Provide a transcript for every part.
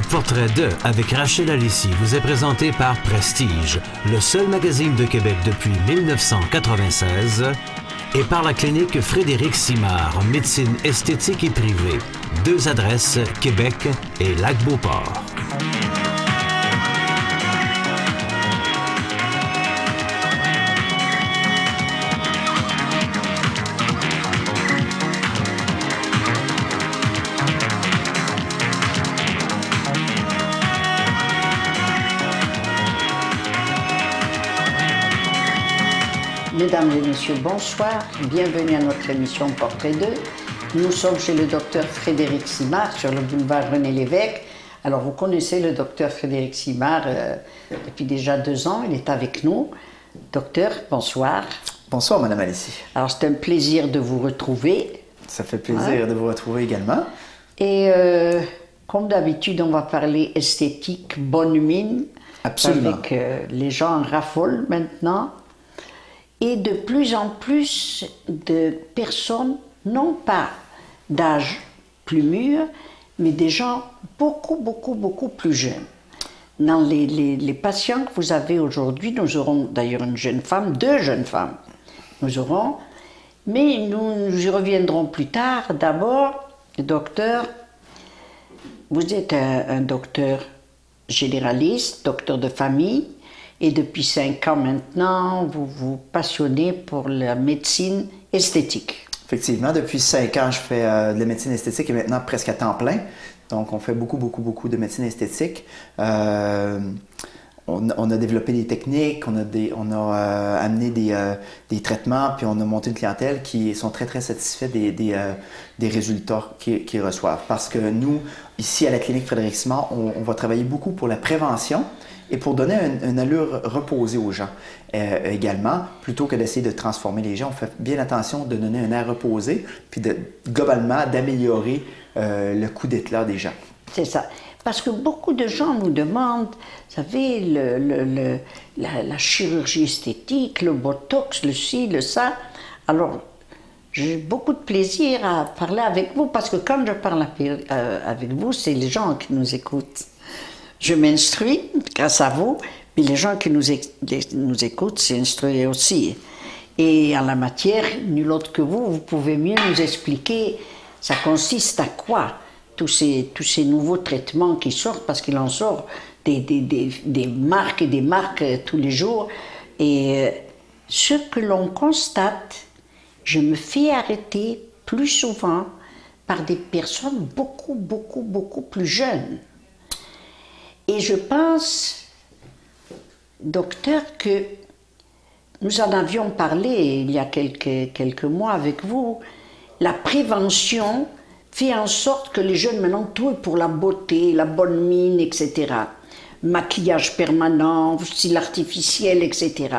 Portrait de avec Rachel Alissi vous est présenté par Prestige, le seul magazine de Québec depuis 1996, et par la clinique Frédéric Simard, médecine esthétique et privée. 2 adresses, Québec et Lac-Beauport. Mesdames et messieurs, bonsoir. Bienvenue à notre émission Portrait 2. Nous sommes chez le docteur Frédéric Simard sur le boulevard René-Lévesque. Alors, vous connaissez le docteur Frédéric Simard depuis déjà 2 ans. Il est avec nous. Docteur, bonsoir. Bonsoir, Madame Alissi. Alors, c'est un plaisir de vous retrouver. Ça fait plaisir de vous retrouver également. Et comme d'habitude, on va parler esthétique, bonne mine. Absolument. Avec les gens en raffolent maintenant. Et de plus en plus de personnes, non pas d'âge plus mûr, mais des gens beaucoup plus jeunes. Dans les patients que vous avez aujourd'hui, nous aurons d'ailleurs une jeune femme, 2 jeunes femmes. Nous aurons, mais nous y reviendrons plus tard. D'abord, docteur, vous êtes un docteur généraliste, docteur de famille. Et depuis 5 ans maintenant, vous vous passionnez pour la médecine esthétique. Effectivement, depuis 5 ans, je fais de la médecine esthétique et maintenant presque à temps plein. Donc, on fait beaucoup de médecine esthétique. On a développé des techniques, on a amené des traitements, puis on a monté une clientèle qui sont très satisfaits des résultats qu'ils reçoivent. Parce que nous, ici à la clinique Frédéric Simard, on va travailler beaucoup pour la prévention et pour donner une allure reposée aux gens également, plutôt que d'essayer de transformer les gens. On fait bien attention de donner un air reposé, puis globalement d'améliorer le coup d'éclat des gens. C'est ça. Parce que beaucoup de gens nous demandent, vous savez, la chirurgie esthétique, le botox, le ci, le ça. Alors, j'ai beaucoup de plaisir à parler avec vous, parce que quand je parle avec vous, c'est les gens qui nous écoutent. Je m'instruis grâce à vous, mais les gens qui nous écoutent s'instruisent aussi. Et en la matière, nul autre que vous pouvez mieux nous expliquer ça consiste à quoi tous ces nouveaux traitements qui sortent, parce qu'il en sort des marques et des marques tous les jours. Et ce que l'on constate, je me fais arrêter plus souvent par des personnes beaucoup plus jeunes. Et je pense, docteur, que nous en avions parlé il y a quelques mois avec vous. La prévention fait en sorte que les jeunes maintenant tout est pour la beauté, la bonne mine, etc. Maquillage permanent, style artificiel, etc.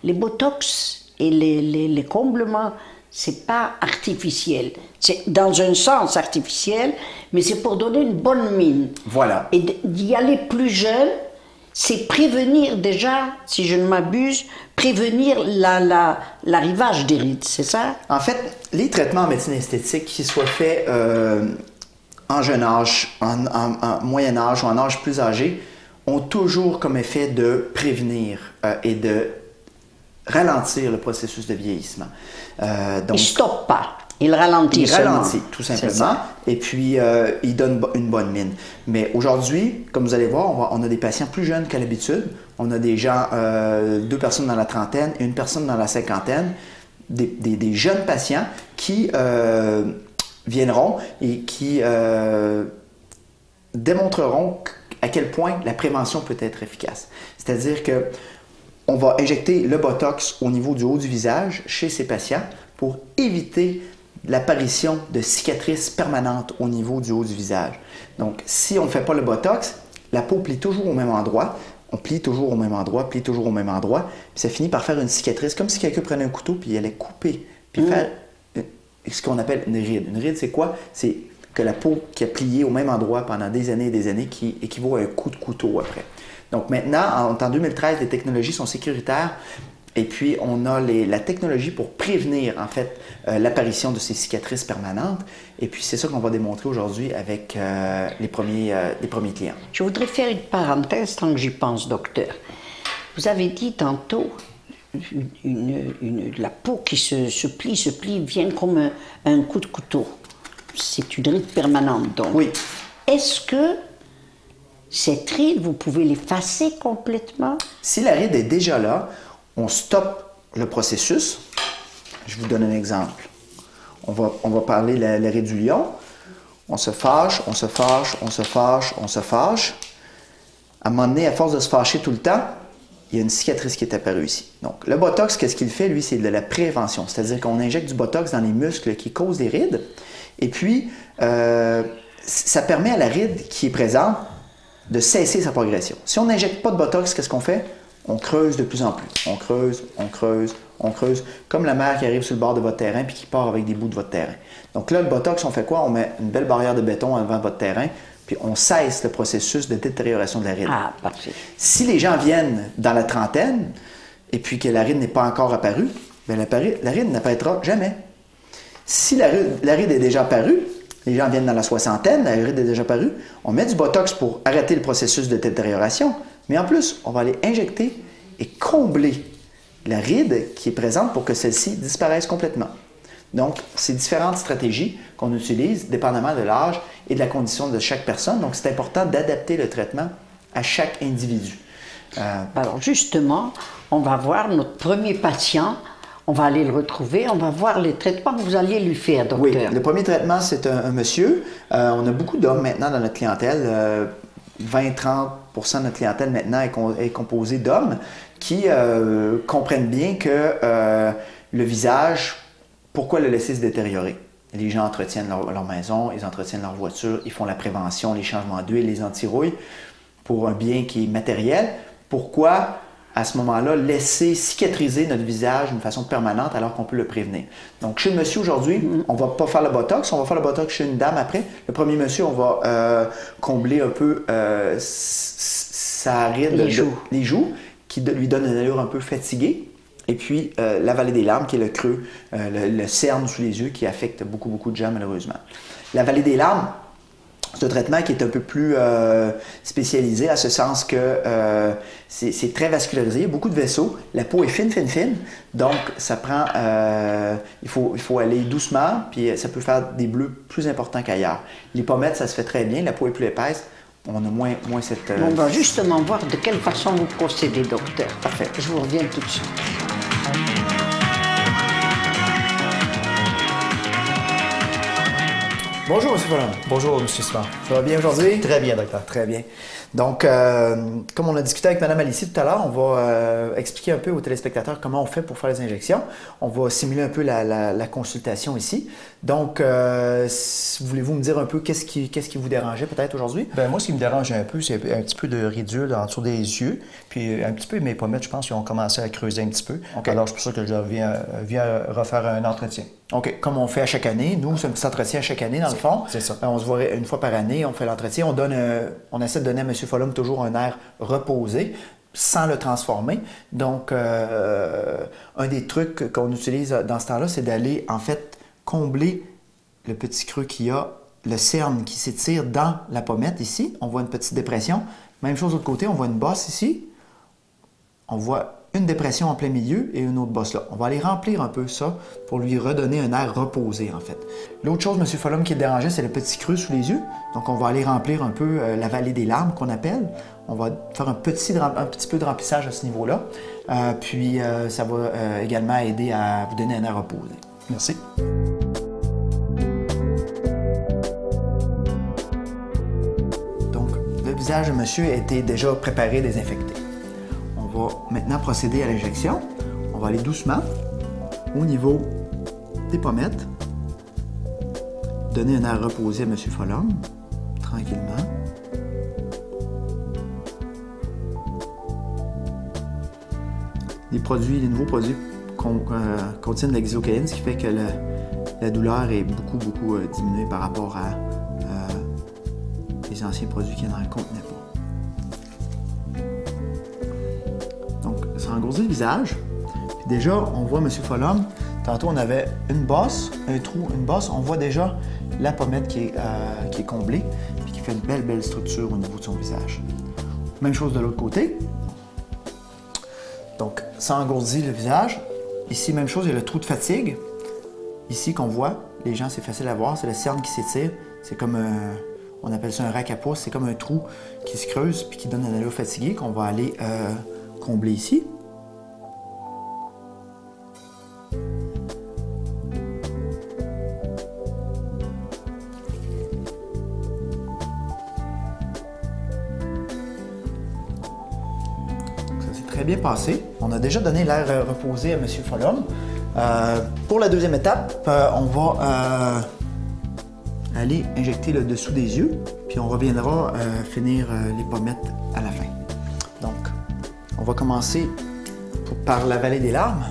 Les botox et les comblements, c'est pas artificiel. C'est dans un sens artificiel, mais c'est pour donner une bonne mine. Voilà. Et d'y aller plus jeune, c'est prévenir déjà, si je ne m'abuse, prévenir l'arrivage des rides, c'est ça? En fait, les traitements en médecine esthétique, qu'ils soient faits en jeune âge, en moyen âge ou en âge plus âgé, ont toujours comme effet de prévenir et de ralentir le processus de vieillissement. Donc, il ne stoppe pas, il ralentit seulement. Il ralentit, tout simplement, et puis il donne une bonne mine. Mais aujourd'hui, comme vous allez voir, on a des patients plus jeunes qu'à l'habitude. On a des gens, 2 personnes dans la trentaine et 1 personne dans la cinquantaine, des jeunes patients qui viendront et qui démontreront à quel point la prévention peut être efficace. C'est-à-dire que on va injecter le botox au niveau du haut du visage chez ces patients pour éviter l'apparition de cicatrices permanentes au niveau du haut du visage. Donc, si on ne fait pas le botox, la peau plie toujours au même endroit, on plie toujours au même endroit, puis ça finit par faire une cicatrice, comme si quelqu'un prenait un couteau puis il allait couper, puis faire ce qu'on appelle une ride. Une ride, c'est quoi? C'est que la peau qui a plié au même endroit pendant des années et des années qui équivaut à un coup de couteau après. Donc maintenant, en 2013, les technologies sont sécuritaires Et puis, on a la technologie pour prévenir, en fait, l'apparition de ces cicatrices permanentes. Et puis, c'est ça qu'on va démontrer aujourd'hui avec les premiers clients. Je voudrais faire une parenthèse tant que j'y pense, docteur. Vous avez dit tantôt, la peau qui se plie, vient comme un coup de couteau. C'est une ride permanente, donc. Oui. Est-ce que cette ride, vous pouvez l'effacer complètement? Si la ride est déjà là, on stoppe le processus. Je vous donne un exemple. On va parler de la ride du lion. On se fâche, on se fâche, on se fâche, on se fâche. À un moment donné, à force de se fâcher tout le temps, il y a une cicatrice qui est apparue ici. Donc, le Botox, qu'est-ce qu'il fait? Lui, c'est de la prévention. C'est-à-dire qu'on injecte du Botox dans les muscles qui causent des rides. Et puis, ça permet à la ride qui est présente de cesser sa progression. Si on n'injecte pas de Botox, qu'est-ce qu'on fait? On creuse de plus en plus. On creuse, on creuse, on creuse. Comme la mer qui arrive sur le bord de votre terrain puis qui part avec des bouts de votre terrain. Donc là, le Botox, on fait quoi? On met une belle barrière de béton devant votre terrain puis on cesse le processus de détérioration de la ride. Ah, parfait. Si les gens viennent dans la trentaine et puis que la ride n'est pas encore apparue, bien la ride n'apparaîtra jamais. Si la ride est déjà apparue, les gens viennent dans la soixantaine, la ride est déjà apparue, on met du Botox pour arrêter le processus de détérioration, mais en plus, on va aller injecter et combler la ride qui est présente pour que celle-ci disparaisse complètement. Donc, c'est différentes stratégies qu'on utilise dépendamment de l'âge et de la condition de chaque personne. Donc, c'est important d'adapter le traitement à chaque individu. Alors, justement, on va voir notre premier patient. On va aller le retrouver. On va voir les traitements que vous alliez lui faire, docteur. Oui, le premier traitement, c'est un monsieur. On a beaucoup d'hommes maintenant dans notre clientèle. 20-30% de notre clientèle maintenant est composée d'hommes qui comprennent bien que le visage, pourquoi le laisser se détériorer? Les gens entretiennent leur maison, ils entretiennent leur voiture, ils font la prévention, les changements d'huile, les anti-rouilles pour un bien qui est matériel. Pourquoi, à ce moment-là, laisser cicatriser notre visage d'une façon permanente alors qu'on peut le prévenir? Donc, chez le monsieur aujourd'hui, on ne va pas faire le Botox, on va faire le Botox chez une dame après. Le premier monsieur, on va combler un peu sa ride, les joues, qui lui donne une allure un peu fatiguée. Et puis, la vallée des larmes, qui est le creux, le cerne sous les yeux, qui affecte beaucoup, beaucoup de gens, malheureusement. La vallée des larmes, c'est un traitement qui est un peu plus spécialisé, à ce sens que c'est très vascularisé, il y a beaucoup de vaisseaux, la peau est fine, fine, fine, donc ça prend, il faut aller doucement, puis ça peut faire des bleus plus importants qu'ailleurs. Les pommettes, ça se fait très bien, la peau est plus épaisse, on a moins cette... On va justement voir de quelle façon vous procédez, docteur. Parfait. Je vous reviens tout de suite. Bonjour, M. Follum. Bonjour, M. Simard. Ça va bien aujourd'hui? Très bien, docteur. Très bien. Donc, comme on a discuté avec Mme Alicie tout à l'heure, on va expliquer un peu aux téléspectateurs comment on fait pour faire les injections. On va simuler un peu la consultation ici. Donc, voulez-vous me dire un peu qu'est-ce qui vous dérangeait peut-être aujourd'hui? Bien, moi, ce qui me dérange un peu, c'est un petit peu de ridule en dessous des yeux. Puis un petit peu mes pommettes, je pense qu'ils ont commencé à creuser un petit peu. Okay. Alors, c'est pour ça que je viens refaire un entretien. OK. Comme on fait à chaque année. Nous, c'est un petit entretien à chaque année, dans le fond. C'est ça. On se voit une fois par année, on fait l'entretien. On essaie de donner à M. Follum toujours un air reposé, sans le transformer. Donc, un des trucs qu'on utilise dans ce temps-là, c'est d'aller, en fait, combler le petit creux qu'il y a, le cerne qui s'étire dans la pommette ici. On voit une petite dépression. Même chose de l'autre côté, on voit une bosse ici. On voit une dépression en plein milieu et une autre bosse là. On va aller remplir un peu ça pour lui redonner un air reposé, en fait. L'autre chose, M. Follum, qui le dérangeait, c'est le petit creux sous les yeux. Donc, on va aller remplir un peu la vallée des larmes, qu'on appelle. On va faire un petit peu de remplissage à ce niveau-là. Puis, ça va également aider à vous donner un air reposé. Merci. Donc, le visage de monsieur a été déjà préparé, désinfecté. On va maintenant procéder à l'injection. On va aller doucement au niveau des pommettes. Donner un air reposé à M. Follum, tranquillement. Les nouveaux produits contiennent de la xylocaïne, ce qui fait que la douleur est beaucoup diminuée par rapport à les anciens produits qui n'en contenaient pas. Donc, ça engourdit le visage. Puis déjà, on voit M. Follum, tantôt on avait une bosse, un trou, une bosse, on voit déjà la pommette qui est comblée, puis qui fait une belle structure au niveau de son visage. Même chose de l'autre côté. Donc, ça engourdit le visage. Ici, même chose, il y a le trou de fatigue. Ici, qu'on voit, les gens, c'est facile à voir, c'est le cerne qui s'étire. C'est comme on appelle ça un rack à pouce, c'est comme un trou qui se creuse puis qui donne une allure fatiguée qu'on va aller combler ici. Ça s'est très bien passé. On a déjà donné l'air reposé à M. Follum. Pour la deuxième étape, on va aller injecter le dessous des yeux, puis on reviendra finir les pommettes à la fin. Donc, on va commencer par la vallée des larmes.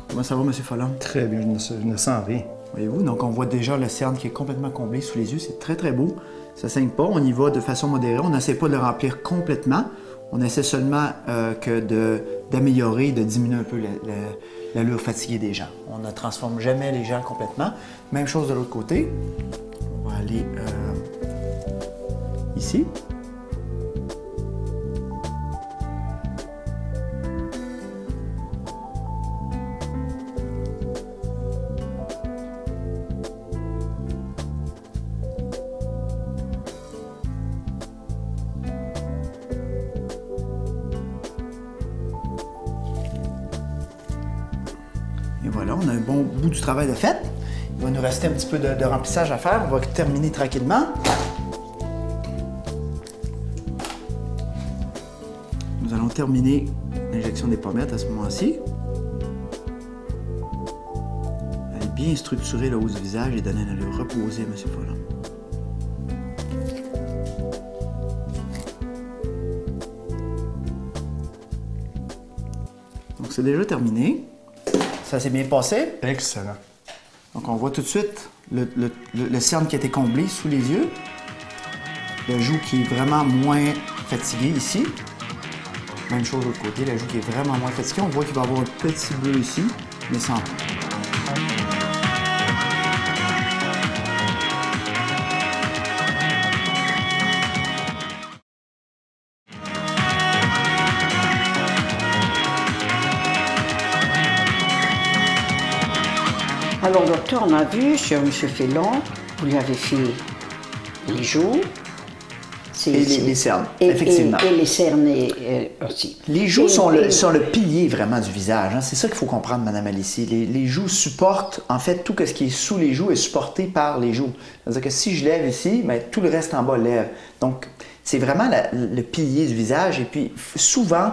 Comment ça va, M. Follum? Très bien, je ne sens rien. Voyez-vous, donc on voit déjà le cerne qui est complètement comblé sous les yeux. C'est très beau. Ça ne saigne pas. On y va de façon modérée. On n'essaie pas de le remplir complètement. On essaie seulement d'améliorer, de diminuer un peu l'allure fatiguée des gens. On ne transforme jamais les gens complètement. Même chose de l'autre côté. On va aller ici. Et voilà, on a un bon bout du travail de fait. Il va nous rester un petit peu de remplissage à faire. On va terminer tranquillement. Nous allons terminer l'injection des pommettes à ce moment-ci. Allez bien structurer le haut du visage et donner une allure reposée à M. Follum. Donc c'est déjà terminé. Ça s'est bien passé. Excellent. Donc on voit tout de suite le cerne qui a été comblé sous les yeux. Le joue qui est vraiment moins fatigué ici. Même chose de l'autre côté, le joue qui est vraiment moins fatigué. On voit qu'il va avoir un petit bleu ici, mais sans plus. Alors, docteur, on a vu sur M. Fellon, vous lui avez fait les joues. Et les cernes, effectivement. Et les cernes aussi. Les joues sont le pilier vraiment du visage. Hein. C'est ça qu'il faut comprendre, Mme Alicie. Les joues supportent, en fait, tout ce qui est sous les joues est supporté par les joues. C'est-à-dire que si je lève ici, bien, tout le reste en bas lève. Donc, c'est vraiment le pilier du visage. Et puis, souvent,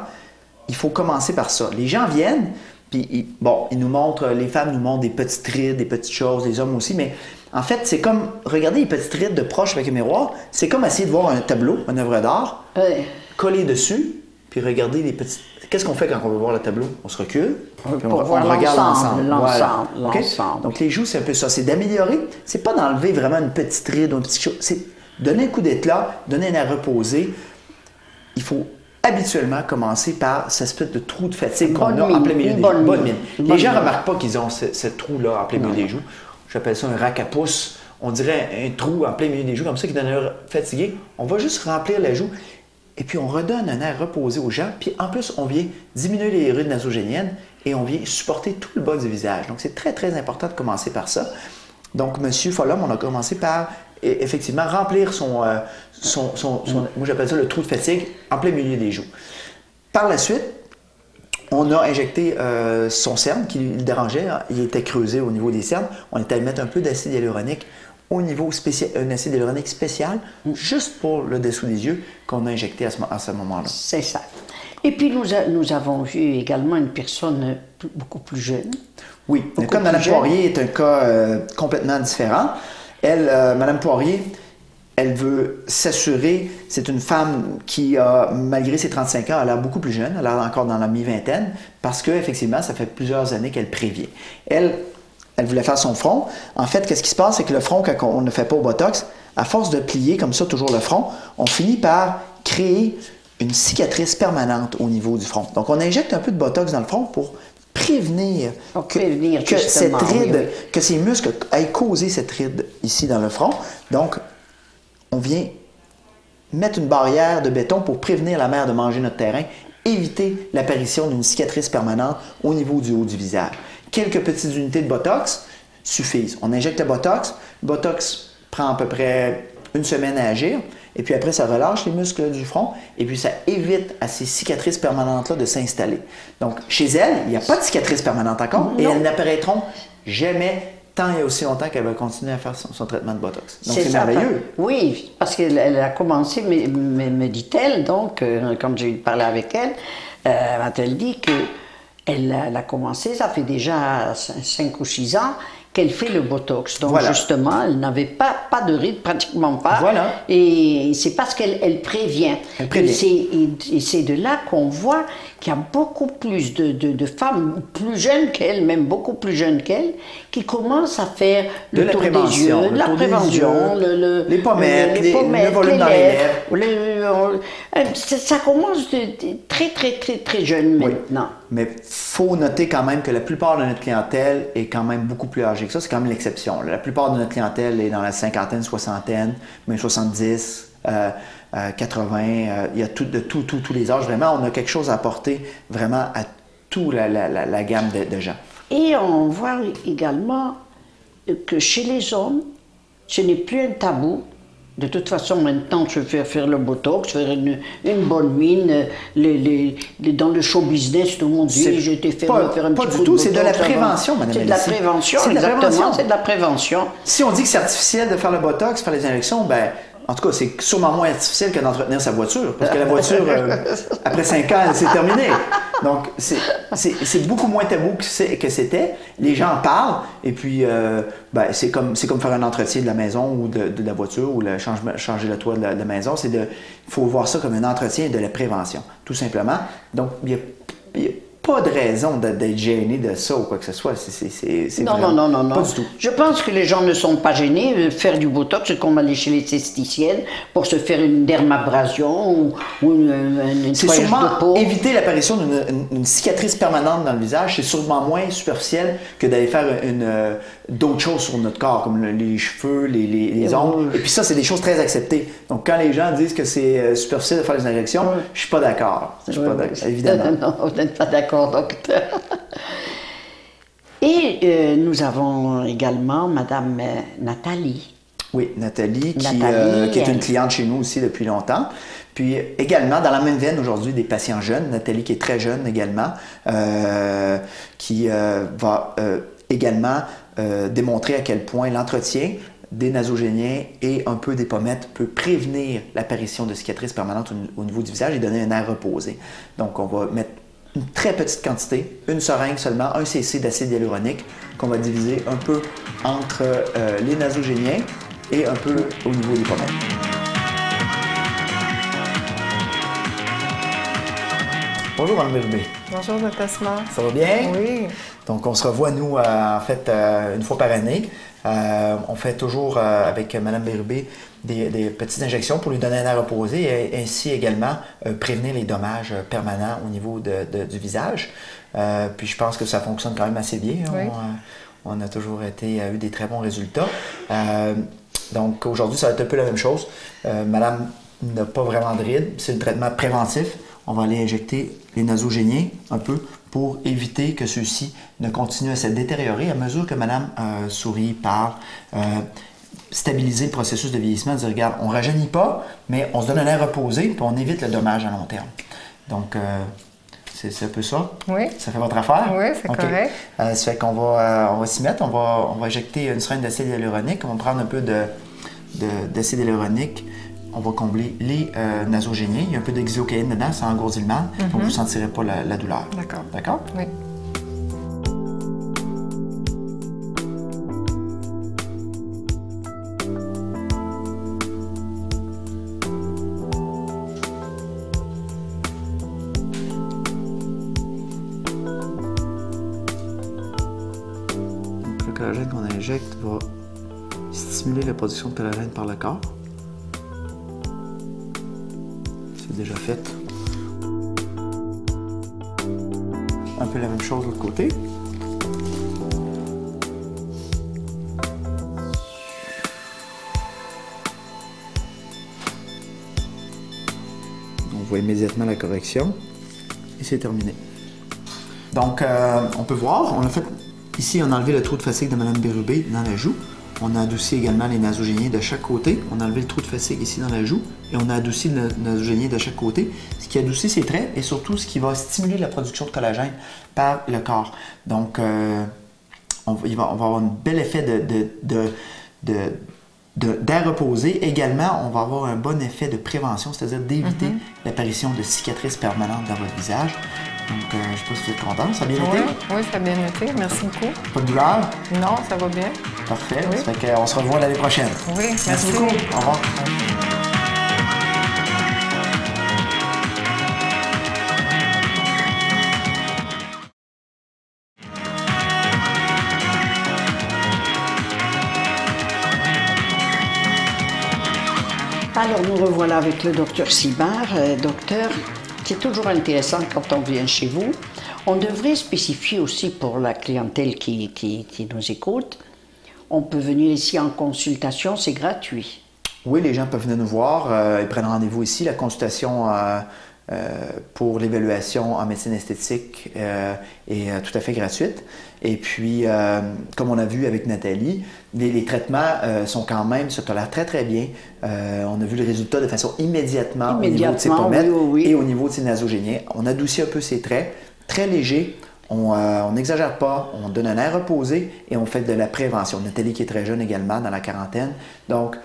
il faut commencer par ça. Les gens viennent, puis, ils nous montrent, les femmes nous montrent des petites rides, des petites choses, les hommes aussi, mais en fait, c'est comme, regardez les petites rides de proche avec un miroir, c'est comme essayer de voir un tableau, une œuvre d'art, coller dessus, puis regarder les petites... Qu'est-ce qu'on fait quand on veut voir le tableau? On se recule, puis on regarde l'ensemble. Voilà. Okay? Donc les joues, c'est un peu ça, c'est d'améliorer, c'est pas d'enlever vraiment une petite ride ou une petite chose, c'est donner un coup d'éclat, donner un air reposé. Il faut habituellement commencer par cette espèce de trou de fatigue qu'on a en plein milieu des joues. Bonne mine. Les gens ne remarquent pas qu'ils ont ce trou-là en plein milieu des joues. J'appelle ça un rack à pouce. On dirait un trou en plein milieu des joues, comme ça, qui donne un air fatigué. On va juste remplir la joue et puis on redonne un air reposé aux gens. Puis en plus, on vient diminuer les rides nasogéniennes et on vient supporter tout le bas du visage. Donc c'est très important de commencer par ça. Donc, M. Follum, on a commencé par effectivement remplir moi j'appelle ça le trou de fatigue en plein milieu des joues. Par la suite, on a injecté son cerne qui le dérangeait, il était creusé au niveau des cernes. On est allé mettre un peu d'acide hyaluronique au niveau spécial, un acide hyaluronique spécial, juste pour le dessous des yeux qu'on a injecté à ce moment-là. C'est ça. Et puis nous avons vu également une personne beaucoup plus jeune. Oui, le cas de Mme Poirier est un cas complètement différent. Elle, Mme Poirier, elle veut s'assurer, c'est une femme qui a, malgré ses 35 ans, elle a l'air beaucoup plus jeune, elle a l'air encore dans la mi-vingtaine, parce qu'effectivement, ça fait plusieurs années qu'elle prévient. Elle voulait faire son front. En fait, qu'est-ce qui se passe, c'est que le front, quand on ne fait pas au Botox, à force de plier comme ça toujours le front, on finit par créer une cicatrice permanente au niveau du front. Donc, on injecte un peu de Botox dans le front pour prévenir que cette ride, que ces muscles aient causé cette ride ici dans le front. Donc, on vient mettre une barrière de béton pour prévenir la mère de manger notre terrain, éviter l'apparition d'une cicatrice permanente au niveau du haut du visage. Quelques petites unités de Botox suffisent. On injecte le Botox prend à peu près une semaine à agir, et puis après ça relâche les muscles du front, et puis ça évite à ces cicatrices permanentes-là de s'installer. Donc, chez elle, il n'y a pas de cicatrices permanentes encore, et elles n'apparaîtront jamais tant et aussi longtemps qu'elle va continuer à faire son traitement de Botox. Donc, c'est merveilleux. Oui, parce qu'elle a commencé, me dit-elle, donc, quand j'ai parlé avec elle, m'a-t-elle dit qu'elle a commencé, ça fait déjà 5 ou 6 ans, qu'elle fait le Botox. Donc, justement, elle n'avait pas de rides, pratiquement pas. Voilà. Et c'est parce qu'elle prévient. Elle prévient. Et c'est de là qu'on voit qu'il y a beaucoup plus de femmes plus jeunes qu'elle, même beaucoup plus jeunes qu'elle, qui commencent à faire le tour des yeux, la prévention, les pommettes, le volume dans les lèvres. Ça commence très jeune maintenant. Mais il faut noter quand même que la plupart de notre clientèle est quand même beaucoup plus âgée que ça. C'est quand même l'exception. La plupart de notre clientèle est dans la cinquantaine, soixantaine, même 70, 80. Il y a de tous les âges. Vraiment, on a quelque chose à apporter vraiment à toute la gamme de gens. Et on voit également que chez les hommes, ce n'est plus un tabou. De toute façon, maintenant, je vais faire le Botox, faire une bonne mine. Dans le show business, tout le monde dit, je t'ai fait faire un petit coup de Botox. Pas du tout, c'est de la prévention, Mme C'est de la prévention, exactement, c'est de la prévention. Si on dit que c'est artificiel de faire le Botox, faire les injections, ben, en tout cas, c'est sûrement moins artificiel que d'entretenir sa voiture, parce que la voiture, après 5 ans, c'est terminé. Donc, c'est beaucoup moins tabou que c'était. Les gens en parlent, et puis, c'est comme faire un entretien de la maison ou de la voiture, ou changer le toit de la maison. Il faut voir ça comme un entretien de la prévention, tout simplement. Donc, il n'y a pas de raison d'être gêné de ça ou quoi que ce soit. Non. Pas du tout. Je pense que les gens ne sont pas gênés. Faire du Botox, c'est comme aller chez l'esthéticienne pour se faire une dermabrasion ou une nettoyage de peau. Éviter l'apparition d'une cicatrice permanente dans le visage, c'est sûrement moins superficiel que d'aller faire d'autres choses sur notre corps, comme les cheveux, les ongles. Et puis ça, c'est des choses très acceptées. Donc quand les gens disent que c'est superficiel de faire des injections, je suis pas d'accord. Évidemment. Non, vous n'êtes pas d'accord, docteur. Et nous avons également Madame Nathalie. Oui, Nathalie, qui est une cliente chez nous aussi depuis longtemps. Puis également, dans la même veine aujourd'hui, des patients jeunes. Nathalie qui est très jeune également, qui va également démontrer à quel point l'entretien des nasogéniens et un peu des pommettes peut prévenir l'apparition de cicatrices permanentes au niveau du visage et donner un air reposé. Donc, on va mettre une très petite quantité, une seringue seulement, 1 cc d'acide hyaluronique qu'on va diviser un peu entre les nasogéniens et un peu au niveau des pommettes. Bonjour, Mme Bérubé. Bonjour, Dr. Simard. Ça va bien? Oui. Donc, on se revoit, nous, en fait, une fois par année. On fait toujours, avec Mme Bérubé, des petites injections pour lui donner un air reposé et ainsi également prévenir les dommages permanents au niveau du visage. Puis, je pense que ça fonctionne quand même assez bien. Oui. On a toujours eu des très bons résultats. Donc, aujourd'hui, ça va être un peu la même chose. Madame n'a pas vraiment de rides. C'est un traitement préventif. On va aller injecter les nasogéniens un peu pour éviter que ceux-ci ne continuent à se détériorer à mesure que Madame sourit, parle, stabiliser le processus de vieillissement, dire regarde, on ne rajeunit pas, mais on se donne un air reposé puis on évite le dommage à long terme. Donc, c'est un peu ça. Oui. Ça fait votre affaire? Oui, c'est correct. Ça fait qu'on va s'y mettre. On va injecter une seringue d'acide hyaluronique. On va prendre un peu d'acide hyaluronique. On va combler les nasogéniens. Il y a un peu d'hexocaïne dedans, ça engourdit le mal. Donc, vous ne sentirez pas la douleur. D'accord. D'accord? Oui. collagène qu'on injecte va stimuler la production de collagène par le corps. C'est déjà fait. Un peu la même chose de l'autre côté. On voit immédiatement la correction et c'est terminé. Donc, on peut voir, on a fait ici, on a enlevé le trou de fascique de Mme Bérubé dans la joue. On a adouci également les nasogéniens de chaque côté. On a enlevé le trou de fascique ici dans la joue et on a adouci le nasogénien de chaque côté, ce qui adoucit ses traits et surtout ce qui va stimuler la production de collagène par le corps. Donc, il va avoir un bel effet d'air reposé. Également, on va avoir un bon effet de prévention, c'est-à-dire d'éviter l'apparition de cicatrices permanentes dans votre visage. Donc, je ne sais pas si vous êtes content. Ça a bien été? Oui, ça a bien été. Merci beaucoup. Pas de douleur? Non, ça va bien. Parfait. Oui. Ça fait qu'on se revoit l'année prochaine. Oui, Merci beaucoup. Au revoir. Alors, nous revoilà avec le docteur Simard. Docteur, c'est toujours intéressant quand on vient chez vous. On devrait spécifier aussi pour la clientèle qui nous écoute, on peut venir ici en consultation, c'est gratuit. Oui, les gens peuvent venir nous voir, ils prennent rendez-vous ici. La consultation pour l'évaluation en médecine esthétique est tout à fait gratuite. Et puis, comme on a vu avec Nathalie, les traitements sont quand même, se tolèrent très très bien. On a vu le résultat de façon immédiatement au niveau de ses pommettes et au niveau de ses nasogéniens. On adoucit un peu ses traits, très léger. On n'exagère pas, on donne un air reposé et on fait de la prévention. Nathalie qui est très jeune également, dans la quarantaine. Donc,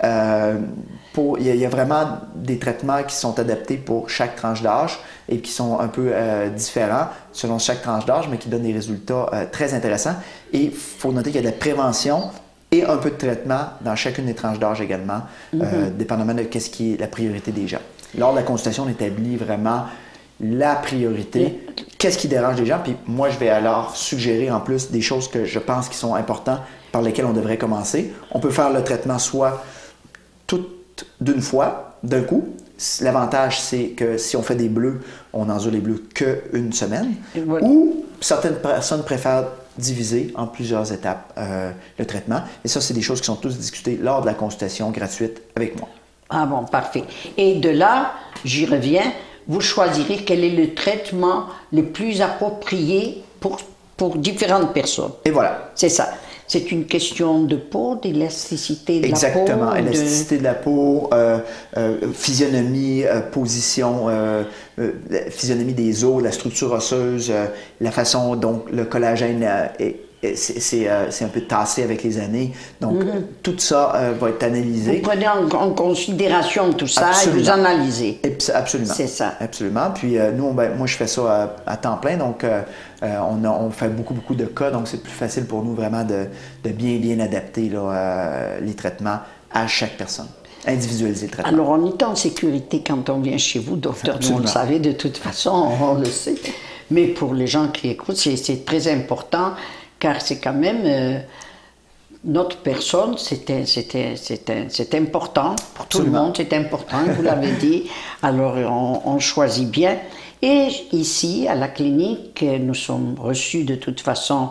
il y a vraiment des traitements qui sont adaptés pour chaque tranche d'âge et qui sont un peu différents selon chaque tranche d'âge, mais qui donnent des résultats très intéressants. Et il faut noter qu'il y a de la prévention et un peu de traitement dans chacune des tranches d'âge également, dépendamment de ce qui est la priorité des gens. Lors de la consultation, on établit vraiment la priorité, qu'est-ce qui dérange les gens, puis moi je vais alors suggérer en plus des choses que je pense qui sont importantes par lesquelles on devrait commencer. On peut faire le traitement soit tout d'une fois, d'un coup. L'avantage, c'est que si on fait des bleus, on n'endure les bleus qu'une semaine. Voilà. Ou certaines personnes préfèrent diviser en plusieurs étapes le traitement. Et ça, c'est des choses qui sont tous discutées lors de la consultation gratuite avec moi. Ah bon, parfait. Et de là, j'y reviens, vous choisirez quel est le traitement le plus approprié pour différentes personnes. Et voilà. C'est ça. C'est une question de peau, d'élasticité de la peau. Exactement, élasticité de la peau, physionomie, position, physionomie des os, la structure osseuse, la façon dont le collagène c'est un peu tassé avec les années. Donc, tout ça va être analysé. Vous prenez en considération tout ça. Absolument. Et vous analysez. Absolument. C'est ça. Absolument. Puis nous, moi, je fais ça à temps plein. Donc, on fait beaucoup de cas. Donc, c'est plus facile pour nous vraiment de bien adapter là, les traitements à chaque personne. Individualiser le traitement. Alors, on est en sécurité quand on vient chez vous, docteur. Nous, on le savait de toute façon, on le sait. Mais pour les gens qui écoutent, c'est très important. Car c'est quand même notre personne, c'est important pour tout le monde, c'est important, vous l'avez dit. Alors on choisit bien. Et ici, à la clinique, nous sommes reçus de toute façon.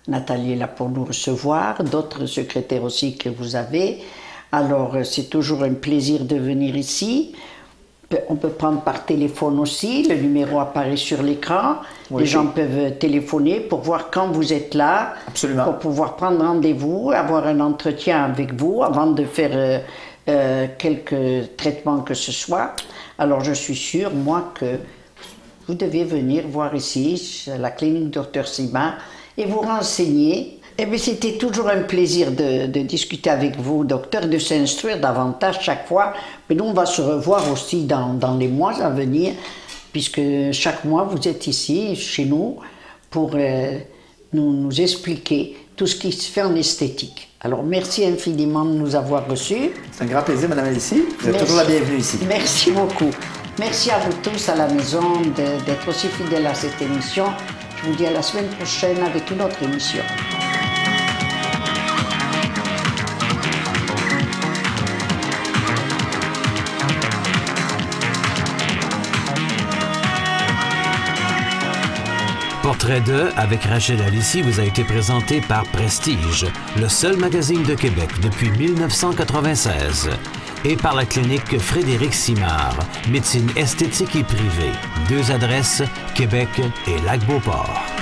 Nathalie est là pour nous recevoir, d'autres secrétaires aussi que vous avez. Alors c'est toujours un plaisir de venir ici. On peut prendre par téléphone aussi, le numéro apparaît sur l'écran. Oui, les gens peuvent téléphoner pour voir quand vous êtes là. Absolument. Pour pouvoir prendre rendez-vous, avoir un entretien avec vous avant de faire quelques traitements que ce soit. Alors je suis sûre, moi, que vous devez venir voir ici, à la clinique Dr Simard, et vous renseigner. Eh bien, c'était toujours un plaisir de discuter avec vous, docteur, de s'instruire davantage chaque fois. Mais nous, on va se revoir aussi dans les mois à venir, puisque chaque mois, vous êtes ici, chez nous, pour nous expliquer tout ce qui se fait en esthétique. Alors, merci infiniment de nous avoir reçus. C'est un grand plaisir, Madame Alicie. Vous êtes toujours la bienvenue ici. Merci beaucoup. Merci à vous tous à la maison d'être aussi fidèles à cette émission. Je vous dis à la semaine prochaine avec une autre émission. Portrait de avec Rachel Alissi vous a été présenté par Prestige, le seul magazine de Québec depuis 1996, et par la clinique Frédéric Simard, médecine esthétique et privée. 2 adresses, Québec et Lac-Beauport.